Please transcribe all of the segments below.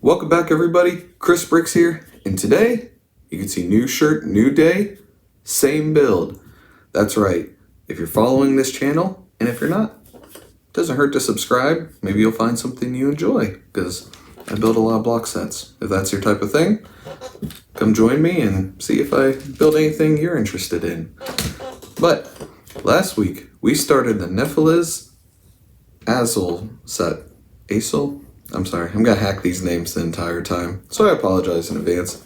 Welcome back everybody, Chris Bricks here, and today you can see new shirt, new day, same build. That's right, if you're following this channel, and if you're not, it doesn't hurt to subscribe. Maybe you'll find something you enjoy, because I build a lot of block sets. If that's your type of thing, come join me and see if I build anything you're interested in. But last week, we started the NifeliZ ASIL set. ASIL? I'm sorry, I'm gonna hack these names the entire time, so I apologize in advance.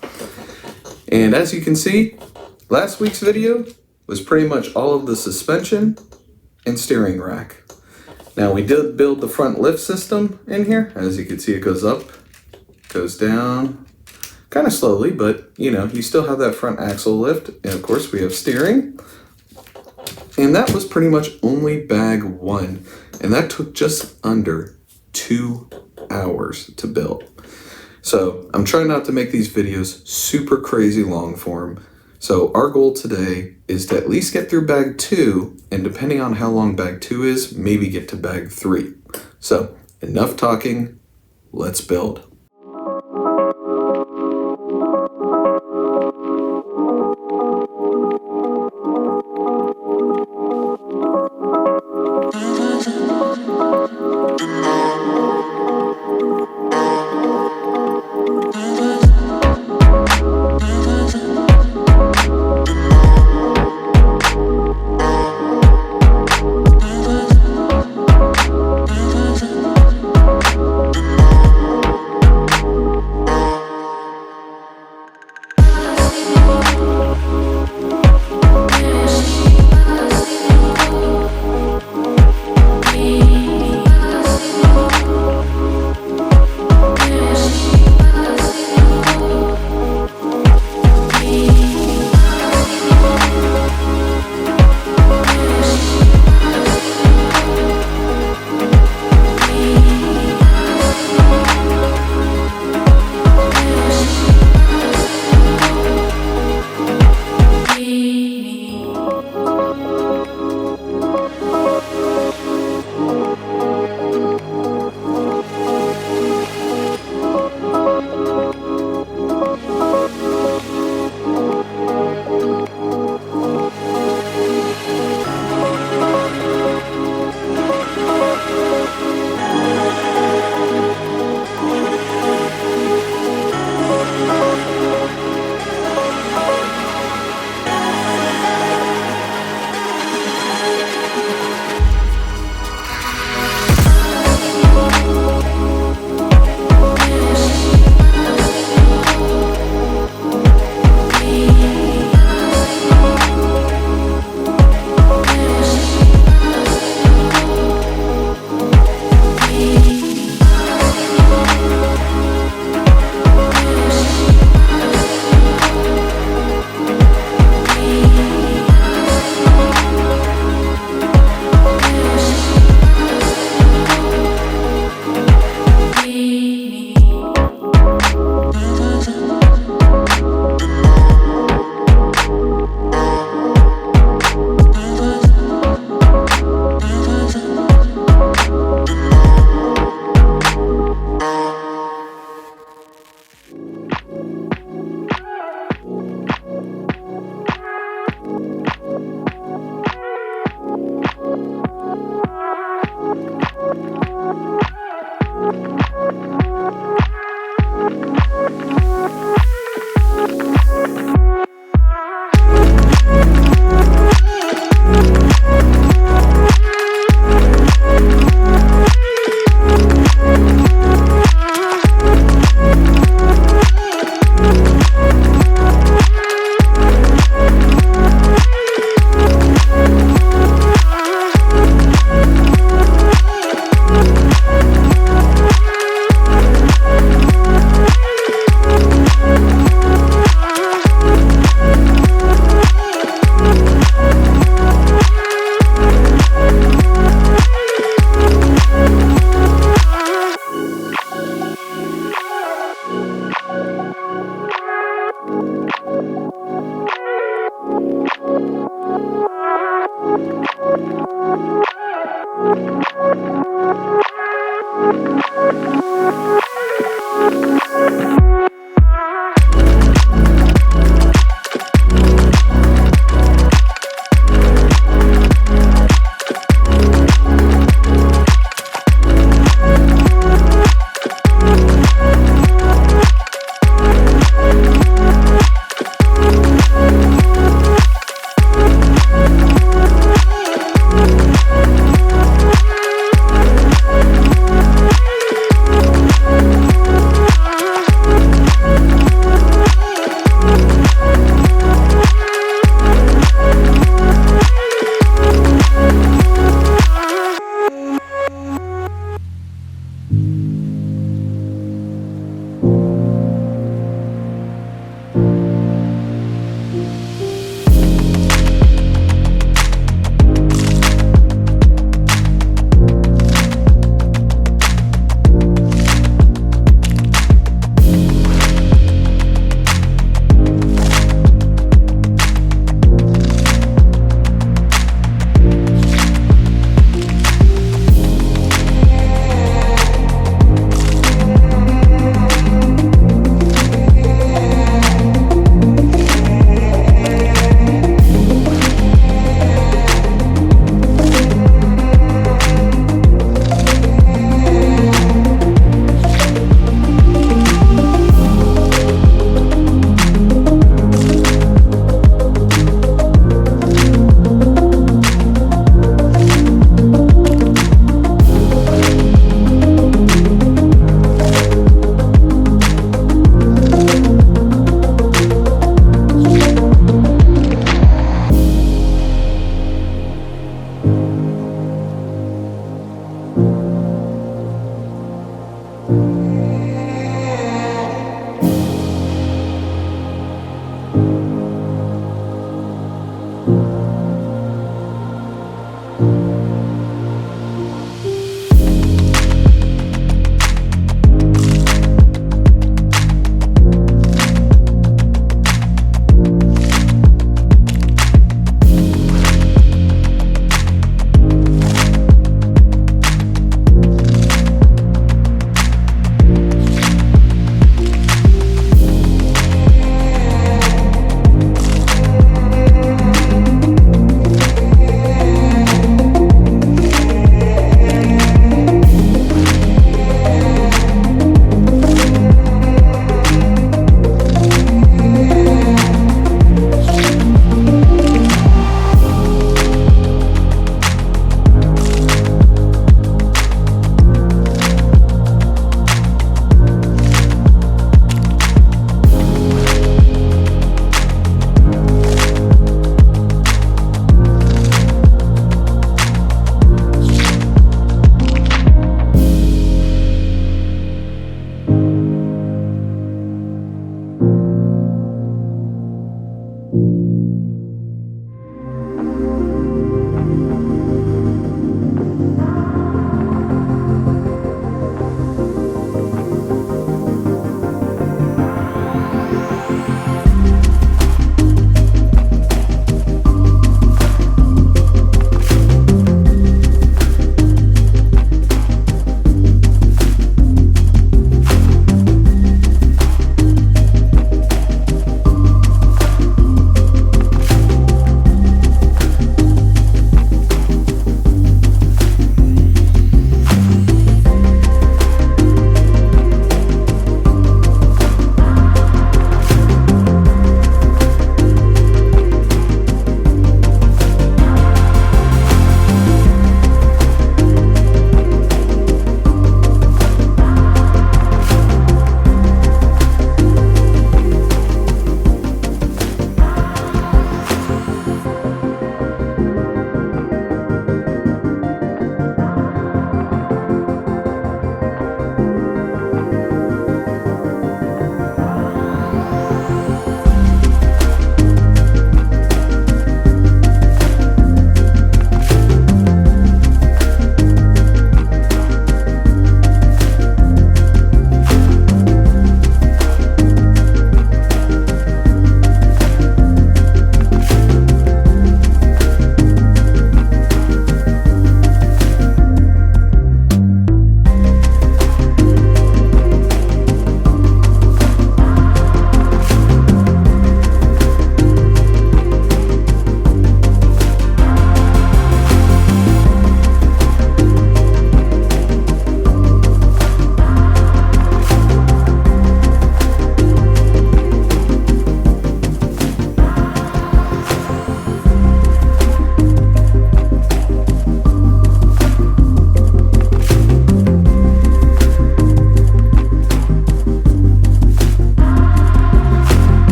And as you can see, last week's video was pretty much all of the suspension and steering rack. Now we did build the front lift system in here. As you can see, it goes up, goes down, kind of slowly, but you know, you still have that front axle lift. And of course we have steering. And that was pretty much only bag one. And that took just under 2 hours to build. So I'm trying not to make these videos super crazy long form. So our goal today is to at least get through bag 2, and depending on how long bag 2 is, maybe get to bag 3. So enough talking, let's build.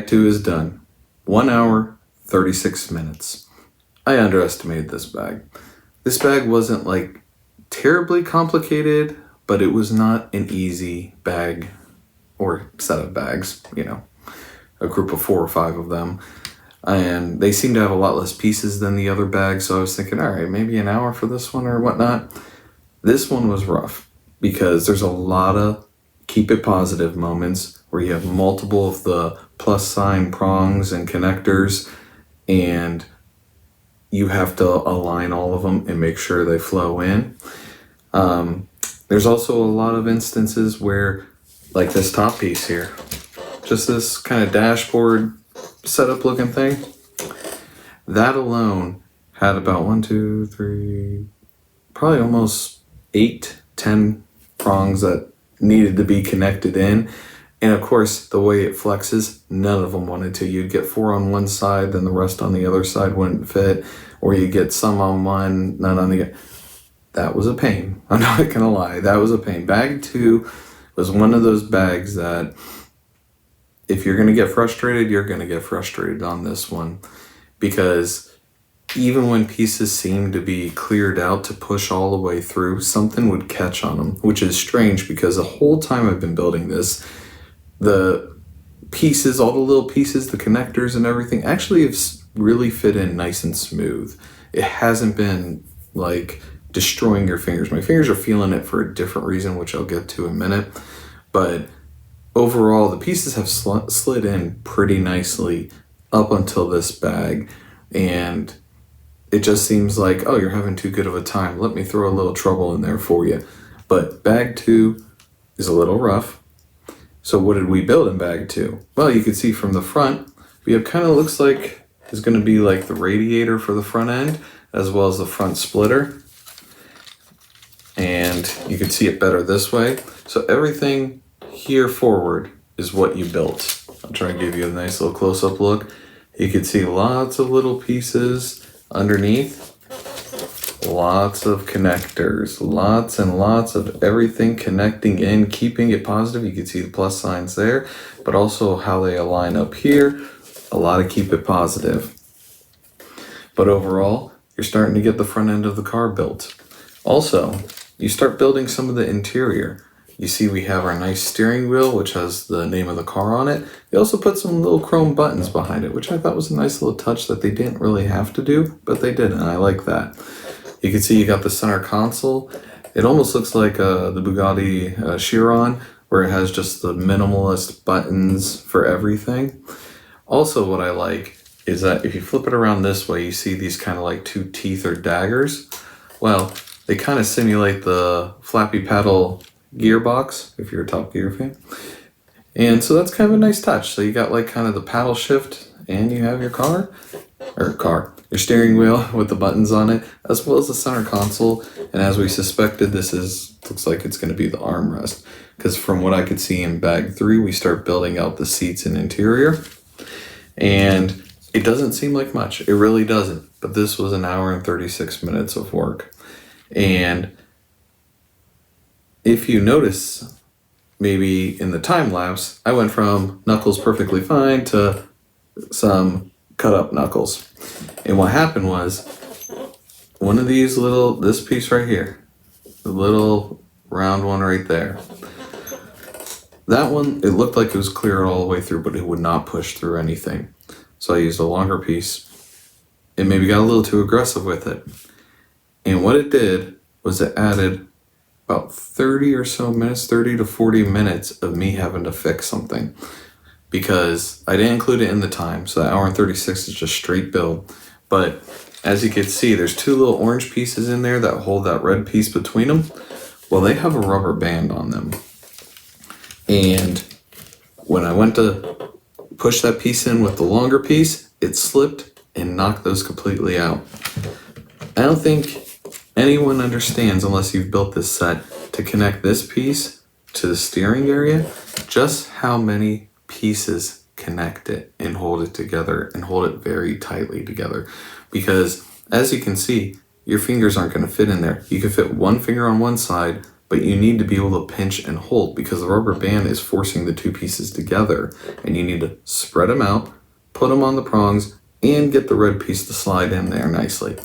bag 2 is done. 1 hour, 36 minutes. I underestimated this bag. This bag wasn't like terribly complicated, but it was not an easy bag or set of bags, you know, a group of 4 or 5 of them. And they seem to have a lot less pieces than the other bags, so I was thinking, all right, maybe an hour for this one or whatnot. This one was rough because there's a lot of keep it positive moments where you have multiple of the plus sign prongs and connectors, and you have to align all of them and make sure they flow in. There's also a lot of instances where, like this top piece here, just this kind of dashboard setup looking thing, that alone had about 1, 2, 3, probably almost 8, 10 prongs that needed to be connected in. And of course, the way it flexes, none of them wanted to. You'd get 4 on one side, then the rest on the other side wouldn't fit, or you get some on one, none on the other. That was a pain. I'm not gonna lie, that was a pain. Bag 2 was one of those bags that if you're gonna get frustrated, you're gonna get frustrated on this one, because even when pieces seemed to be cleared out to push all the way through, something would catch on them, which is strange because the whole time I've been building this, the pieces, all the little pieces, the connectors and everything actually have really fit in nice and smooth. It hasn't been like destroying your fingers. My fingers are feeling it for a different reason, which I'll get to in a minute. But overall, the pieces have slid in pretty nicely up until this bag. And it just seems like, oh, you're having too good of a time. Let me throw a little trouble in there for you. But bag 2 is a little rough. So what did we build in bag 2? Well, you can see from the front, we have kind of looks like it's going to be like the radiator for the front end, as well as the front splitter. And you can see it better this way. So everything here forward is what you built. I'll try and give you a nice little close-up look. You can see lots of little pieces underneath, lots of connectors, lots and lots of everything connecting in, keeping it positive. You can see the plus signs there, but also how they align up here, a lot of keep it positive. But overall, you're starting to get the front end of the car built. Also, you start building some of the interior. You see we have our nice steering wheel, which has the name of the car on it. They also put some little chrome buttons behind it, which I thought was a nice little touch that they didn't really have to do, but they did, and I like that. You can see you got the center console. It almost looks like the Bugatti Chiron, where it has just the minimalist buttons for everything. Also, what I like is that if you flip it around this way, you see these kind of like 2 teeth or daggers. Well, they kind of simulate the flappy paddle gearbox, if you're a Top Gear fan. And so that's kind of a nice touch. So you got like kind of the paddle shift, and you have your your steering wheel with the buttons on it, as well as the center console. And as we suspected, looks like it's going to be the armrest, because from what I could see in bag 3, we start building out the seats and interior. And it doesn't seem like much. It really doesn't. But this was 1 hour and 36 minutes of work. And if you notice, maybe in the time lapse, I went from knuckles perfectly fine to some cut up knuckles. And what happened was, one of these this piece right here, the little round one right there, that one, it looked like it was clear all the way through, but it would not push through anything. So I used a longer piece. It maybe got a little too aggressive with it. And what it did was it added about 30 or so minutes, 30 to 40 minutes of me having to fix something, because I didn't include it in the time. So that 1 hour and 36 is just straight build. But as you can see, there's 2 little orange pieces in there that hold that red piece between them. Well, they have a rubber band on them. And when I went to push that piece in with the longer piece, it slipped and knocked those completely out. I don't think anyone understands, unless you've built this set, to connect this piece to the steering area, just how many pieces connect it and hold it together and hold it very tightly together. Because as you can see, your fingers aren't going to fit in there. You can fit one finger on one side, but you need to be able to pinch and hold because the rubber band is forcing the two pieces together, and you need to spread them out, put them on the prongs, and get the red piece to slide in there nicely.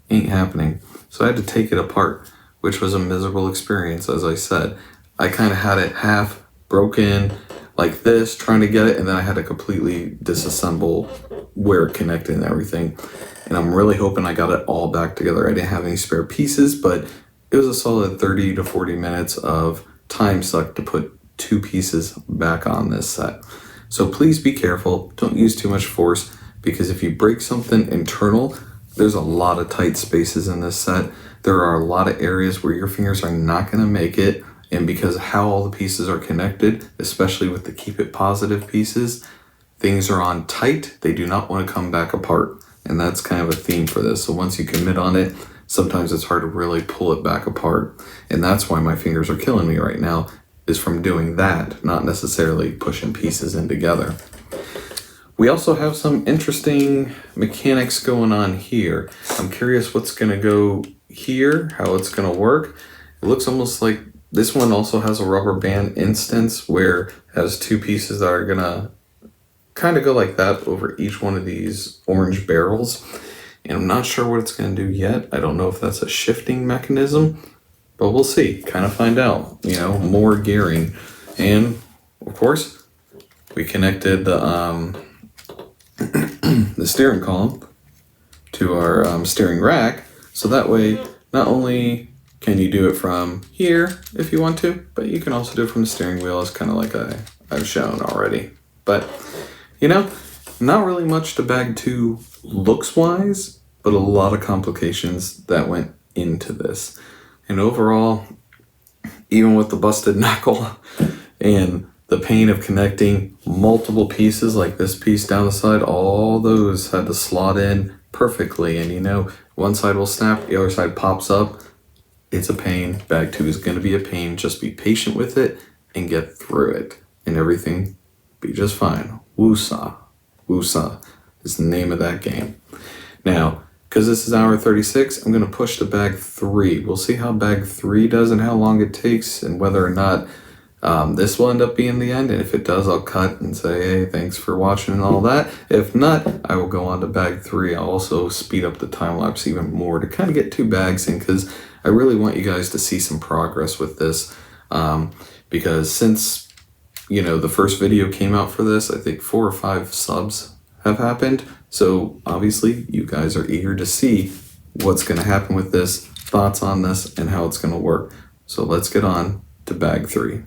Ain't happening. So I had to take it apart, which was a miserable experience, as I said. I kind of had it half broken like this, trying to get it, and then I had to completely disassemble where it connected and everything. And I'm really hoping I got it all back together. I didn't have any spare pieces, but it was a solid 30 to 40 minutes of time sucked to put two pieces back on this set. So please be careful. Don't use too much force, because if you break something internal, there's a lot of tight spaces in this set. There are a lot of areas where your fingers are not going to make it. And because of how all the pieces are connected, especially with the keep it positive pieces, things are on tight. They do not want to come back apart. And that's kind of a theme for this. So once you commit on it, sometimes it's hard to really pull it back apart. And that's why my fingers are killing me right now, is from doing that, not necessarily pushing pieces in together. We also have some interesting mechanics going on here. I'm curious what's going to go here, how it's going to work. It looks almost like this one also has a rubber band instance where it has two pieces that are going to kind of go like that over each one of these orange barrels. And I'm not sure what it's going to do yet. I don't know if that's a shifting mechanism, but we'll see. Kind of find out, more gearing. And of course, we connected the steering column to our steering rack. So that way, not only can you do it from here if you want to, but you can also do it from the steering wheel, as kind of like I've shown already. But, not really much to bag 2 looks-wise, but a lot of complications that went into this. And overall, even with the busted knuckle and the pain of connecting multiple pieces like this piece down the side, all those had to slot in perfectly. And one side will snap, the other side pops up. It's a pain. Bag 2 is going to be a pain. Just be patient with it and get through it, and everything be just fine. Woosah. Woosah is the name of that game. Now, because this is hour 36, I'm going to push to bag 3. We'll see how bag 3 does and how long it takes, and whether or not this will end up being the end. And if it does, I'll cut and say, hey, thanks for watching and all that. If not, I will go on to bag 3. I'll also speed up the time lapse even more to kind of get 2 bags in, because I really want you guys to see some progress with this. Because since, the first video came out for this, I think 4 or 5 subs have happened. So obviously you guys are eager to see what's going to happen with this, thoughts on this, and how it's going to work. So let's get on to bag 3.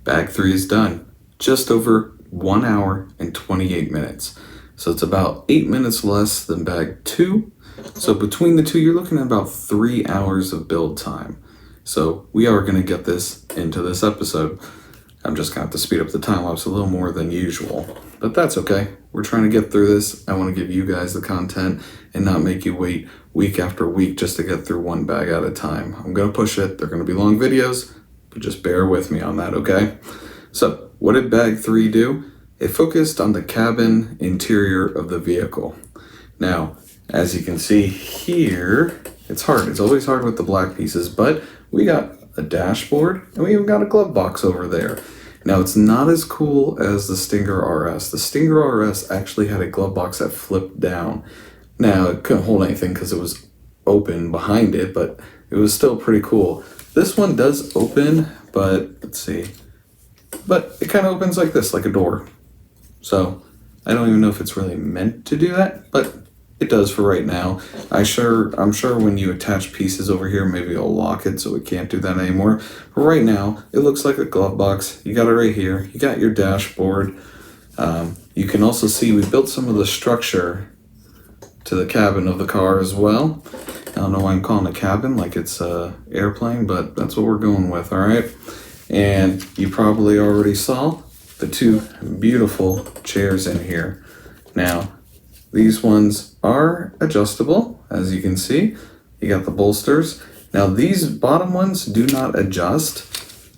Bag 3 is done. Just over 1 hour and 28 minutes. So it's about 8 minutes less than bag 2. So between the two, you're looking at about 3 hours of build time. So we are going to get this into this episode. I'm just going to have to speed up the time lapse a little more than usual. But that's okay. We're trying to get through this. I want to give you guys the content and not make you wait week after week just to get through one bag at a time. I'm going to push it. They're going to be long videos, but just bear with me on that, okay? So what did bag 3 do? It focused on the cabin interior of the vehicle. Now, as you can see here, it's hard. It's always hard with the black pieces, but we got a dashboard and we even got a glove box over there. Now, it's not as cool as the Stinger RS. The Stinger RS actually had a glove box that flipped down. Now, it couldn't hold anything because it was open behind it, but it was still pretty cool. This one does open, but let's see. But it kind of opens like this, like a door. So I don't even know if it's really meant to do that, but it does for right now. I'm sure when you attach pieces over here, maybe it'll lock it so it can't do that anymore. But right now, it looks like a glove box. You got it right here. You got your dashboard. You can also see we built some of the structure to the cabin of the car as well. I don't know why I'm calling it cabin like it's an airplane, but that's what we're going with, all right? And you probably already saw the two beautiful chairs in here. Now, these ones are adjustable, as you can see. You got the bolsters. Now, these bottom ones do not adjust.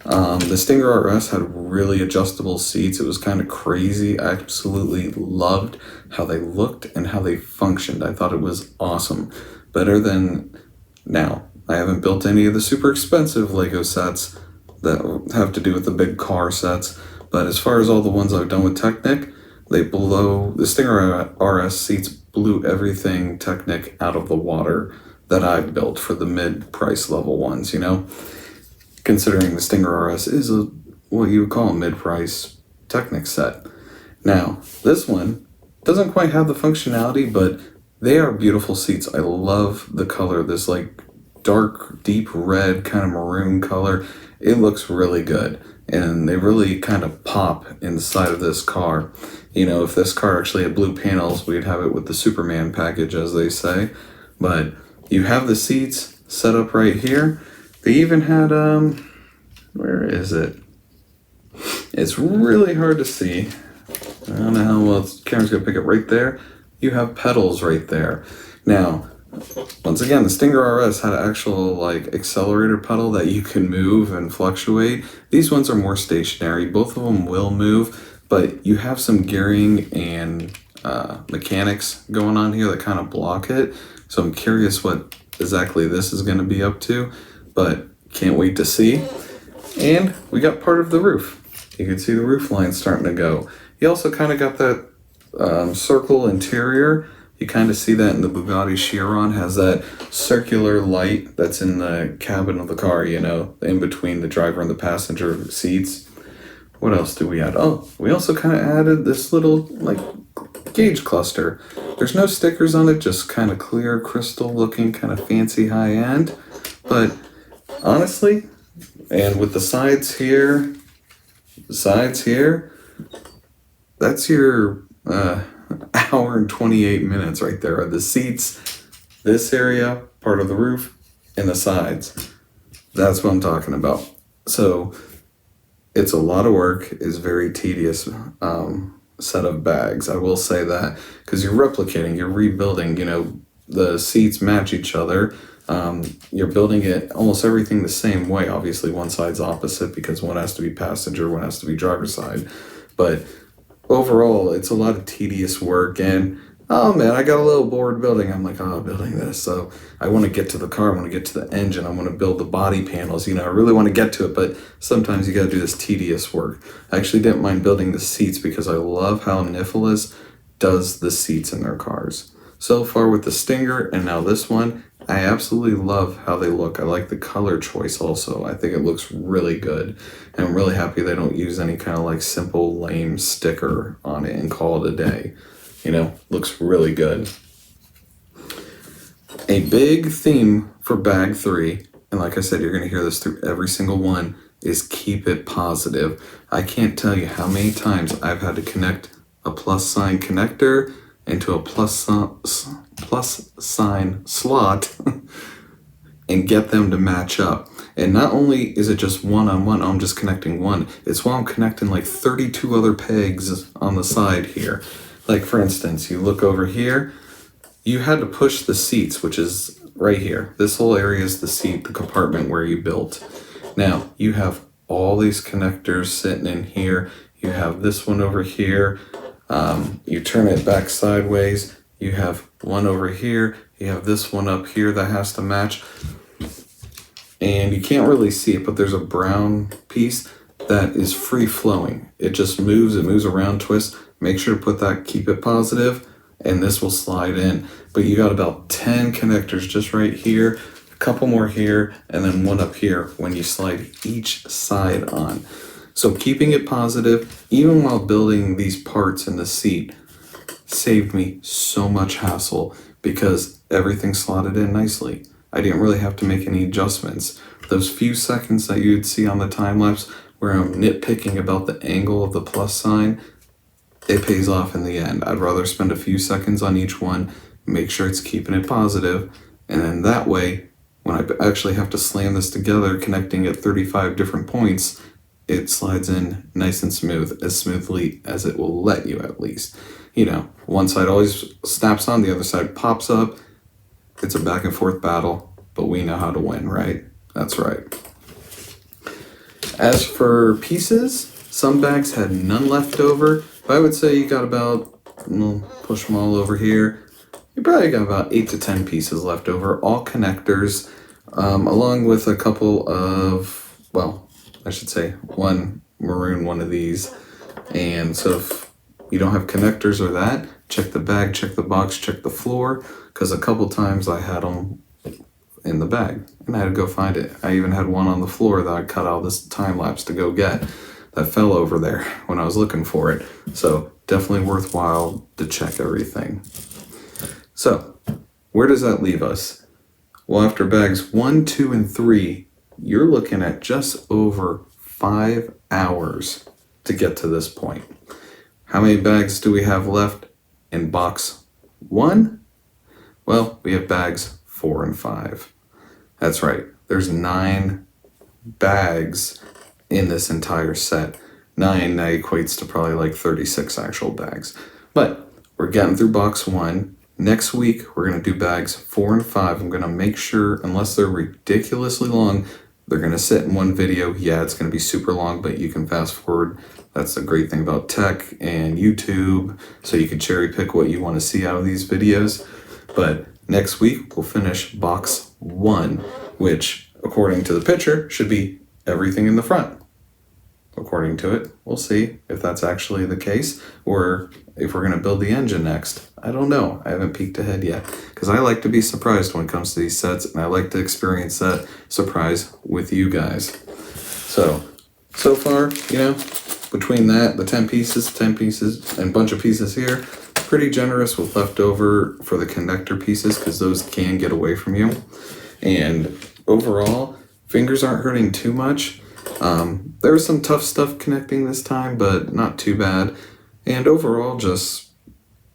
The Stinger RS had really adjustable seats. It was kind of crazy. I absolutely loved how they looked and how they functioned. I thought it was awesome. Better than now. I haven't built any of the super expensive Lego sets that have to do with the big car sets. But as far as all the ones I've done with Technic, the Stinger RS seats blew everything Technic out of the water that I've built for the mid-price level ones, you know? Considering the Stinger RS is what you would call a mid-price Technic set. Now, this one doesn't quite have the functionality, but they are beautiful seats. I love the color, this like dark, deep red kind of maroon color. It looks really good, and they really kind of pop inside of this car. You know, if this car actually had blue panels, we'd have it with the Superman package, as they say. But you have the seats set up right here. They even had, where is it? It's really hard to see. I don't know how well the camera's gonna pick it right there. You have pedals right there. Now, once again, the Stinger RS had an actual like accelerator pedal that you can move and fluctuate. These ones are more stationary. Both of them will move, but you have some gearing and mechanics going on here that kind of block it. So I'm curious what exactly this is gonna be up to, but can't wait to see. And we got part of the roof. You can see the roof line starting to go. You also kind of got that circle interior. You kind of see that in the Bugatti Chiron, has that circular light that's in the cabin of the car, you know, in between the driver and the passenger seats. What else do we add? Oh, we also kind of added this little like gauge cluster. There's no stickers on it, just kind of clear crystal looking, kind of fancy high end. But honestly, and with the sides here, that's your hour and 28 minutes right there. The seats, this area, part of the roof, and the sides. That's what I'm talking about. So it's a lot of work. It's very tedious set of bags. I will say that, because you're replicating, you're rebuilding, you know, the seats match each other. You're building it almost everything the same way. Obviously, one side's opposite because one has to be passenger, one has to be driver's side. But overall, it's a lot of tedious work. And oh man, I got a little bored building. I'm like, building this. So I want to get to the car. I want to get to the engine. I want to build the body panels. You know, I really want to get to it. But sometimes you got to do this tedious work. I actually didn't mind building the seats because I love how NifeliZ does the seats in their cars. So far with the Stinger and now this one, I absolutely love how they look. I like the color choice also. I think it looks really good. And I'm really happy they don't use any kind of like simple lame sticker on it and call it a day. You know, looks really good. A big theme for bag 3, and like I said, you're going to hear this through every single one, is keep it positive. I can't tell you how many times I've had to connect a plus sign connector into a plus sign slot and get them to match up. And not only is it just one-on-one, I'm just connecting one, it's while I'm connecting like 32 other pegs on the side here. Like for instance, you look over here, you had to push the seats, which is right here. This whole area is the seat, the compartment where you built. Now, you have all these connectors sitting in here. You have this one over here. You turn it back sideways. You have one over here. You have this one up here that has to match. And you can't really see it, but there's a brown piece that is free flowing. It just moves, it moves around, twists. Make sure to put that, keep it positive, and this will slide in. But you got about 10 connectors just right here, a couple more here, and then one up here when you slide each side on. So keeping it positive, even while building these parts in the seat, saved me so much hassle because everything slotted in nicely. I didn't really have to make any adjustments. Those few seconds that you'd see on the time lapse where I'm nitpicking about the angle of the plus sign, it pays off in the end. I'd rather spend a few seconds on each one, make sure it's keeping it positive, and then that way, when I actually have to slam this together, connecting at 35 different points, it slides in nice and smooth, as smoothly as it will let you at least. You know, one side always snaps on, the other side pops up. It's a back and forth battle, but we know how to win, right? That's right. As for pieces, some bags had none left over, but I would say you got about, push them all over here, you probably got about 8 to 10 pieces left over, all connectors, along with a couple of, well, I should say one maroon, one of these. And so if you don't have connectors or that, check the bag, check the box, check the floor, because a couple times I had them in the bag and I had to go find it. I even had one on the floor that I cut out this time lapse to go get that fell over there when I was looking for it. So definitely worthwhile to check everything. So where does that leave us? Well, after bags 1, 2, and 3, you're looking at just over 5 hours to get to this point. How many bags do we have left in box 1? Well, we have bags 4 and 5. That's right, there's 9 bags in this entire set. 9, that equates to probably like 36 actual bags. But we're getting through box 1. Next week, we're going to do bags 4 and 5. I'm going to make sure, unless they're ridiculously long, they're going to sit in one video. Yeah, it's going to be super long, but you can fast forward. That's the great thing about tech and YouTube, so you can cherry pick what you want to see out of these videos. But next week, we'll finish box 1, which, according to the picture, should be everything in the front. According to it, we'll see if that's actually the case, or if we're going to build the engine next. I don't know. I haven't peeked ahead yet, because I like to be surprised when it comes to these sets, and I like to experience that surprise with you guys. So far, you know, between that, the 10 pieces, and a bunch of pieces here, pretty generous with leftover for the connector pieces, because those can get away from you. And overall, fingers aren't hurting too much. There was some tough stuff connecting this time, but not too bad. And overall, just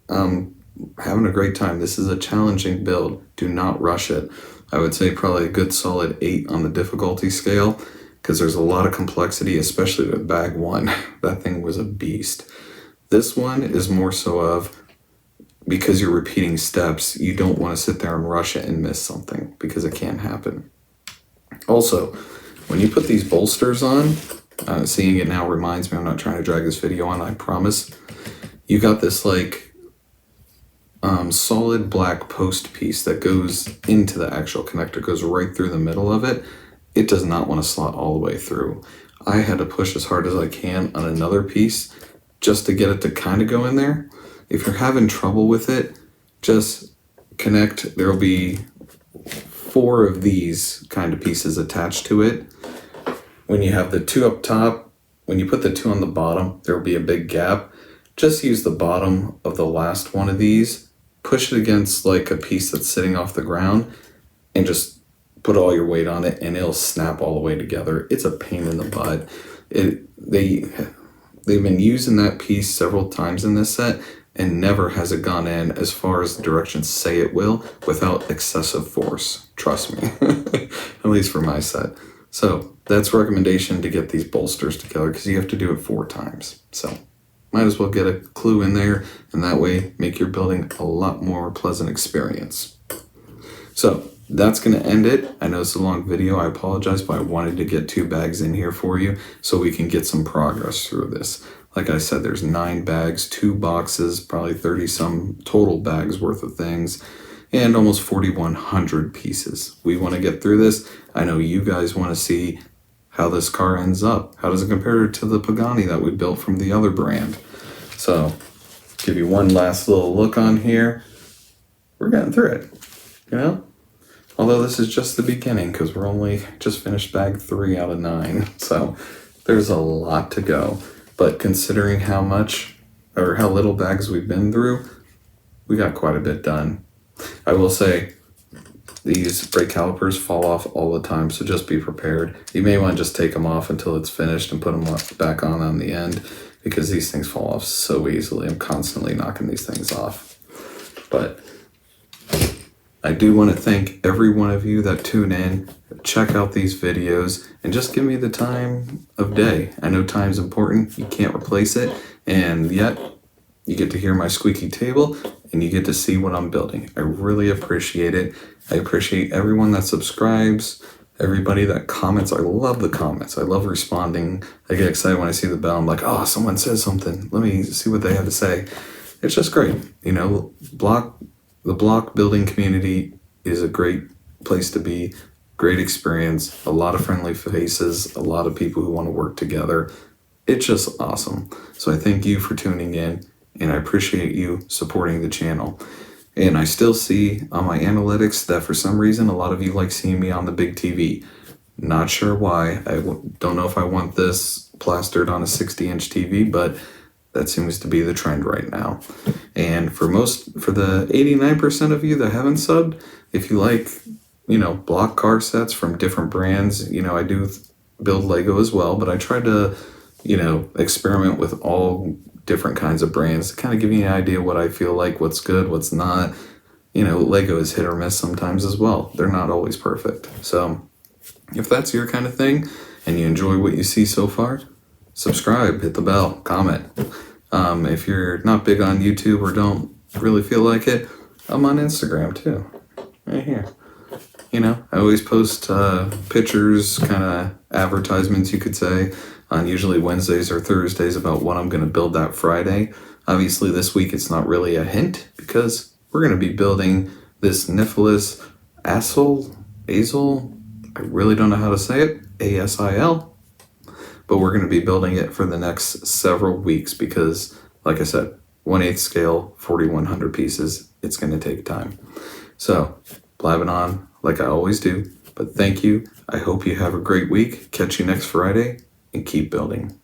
having a great time. This is a challenging build. Do not rush it. I would say probably a good solid 8 on the difficulty scale, because there's a lot of complexity, especially with bag 1. That thing was a beast. This one is more so of, because you're repeating steps, you don't want to sit there and rush it and miss something, because it can happen. Also, when you put these bolsters on, seeing it now reminds me, I'm not trying to drag this video on, I promise. You got this like solid black post piece that goes into the actual connector, goes right through the middle of it. It does not want to slot all the way through. I had to push as hard as I can on another piece just to get it to kind of go in there. If you're having trouble with it, just connect. There will be 4 of these kind of pieces attached to it. When you have the 2 up top, when you put the 2 on the bottom, there will be a big gap. Just use the bottom of the last one of these, push it against like a piece that's sitting off the ground, and just put all your weight on it, and it'll snap all the way together. It's a pain in the butt. They've been using that piece several times in this set, and never has it gone in as far as the directions say it will without excessive force. Trust me, at least for my set. So that's recommendation to get these bolsters together, because you have to do it 4 times. So might as well get a clue in there, and that way make your building a lot more pleasant experience. So that's going to end it. I know it's a long video. I apologize, but I wanted to get 2 bags in here for you so we can get some progress through this. Like I said, there's 9 bags, 2 boxes, probably 30 some total bags worth of things, and almost 4,100 pieces. We want to get through this. I know you guys want to see how this car ends up. How does it compare to the Pagani that we built from the other brand? So, give you one last little look on here. We're getting through it, you know? Although this is just the beginning, because we're only just finished bag 3 out of 9. So, there's a lot to go. But considering how much, or how little bags we've been through, we got quite a bit done. I will say, these brake calipers fall off all the time, so just be prepared. You may want to just take them off until it's finished and put them back on the end, because these things fall off so easily. I'm constantly knocking these things off. But I do want to thank every one of you that tune in, check out these videos, and just give me the time of day. I know time's important, you can't replace it, and yet you get to hear my squeaky table and you get to see what I'm building. I really appreciate it. I appreciate everyone that subscribes, everybody that comments. I love the comments. I love responding. I get excited when I see the bell. I'm like, oh, someone says something. Let me see what they have to say. It's just great. You know, the block building community is a great place to be. Great experience. A lot of friendly faces. A lot of people who want to work together. It's just awesome. So I thank you for tuning in, and I appreciate you supporting the channel. And I still see on my analytics that for some reason a lot of you like seeing me on the big TV. Not sure why. Don't know if I want this plastered on a 60-inch TV, but that seems to be the trend right now. And for the 89% of you that haven't subbed, if you like, block car sets from different brands, I do build Lego as well, but I try to, experiment with all different kinds of brands to kind of give you an idea what I feel like, what's good, what's not. Lego is hit or miss sometimes as well. They're not always perfect. So if that's your kind of thing and you enjoy what you see so far, subscribe, hit the bell, comment. If you're not big on YouTube or don't really feel like it, I'm on Instagram too, right here. I always post pictures, kind of advertisements, you could say, on usually Wednesdays or Thursdays about what I'm going to build that Friday. Obviously, this week it's not really a hint because we're going to be building this NifeliZ ASIL. I really don't know how to say it, ASIL. But we're going to be building it for the next several weeks because, like I said, 1/8 scale, 4,100 pieces. It's going to take time. So, blabbing on like I always do. But thank you. I hope you have a great week. Catch you next Friday and keep building.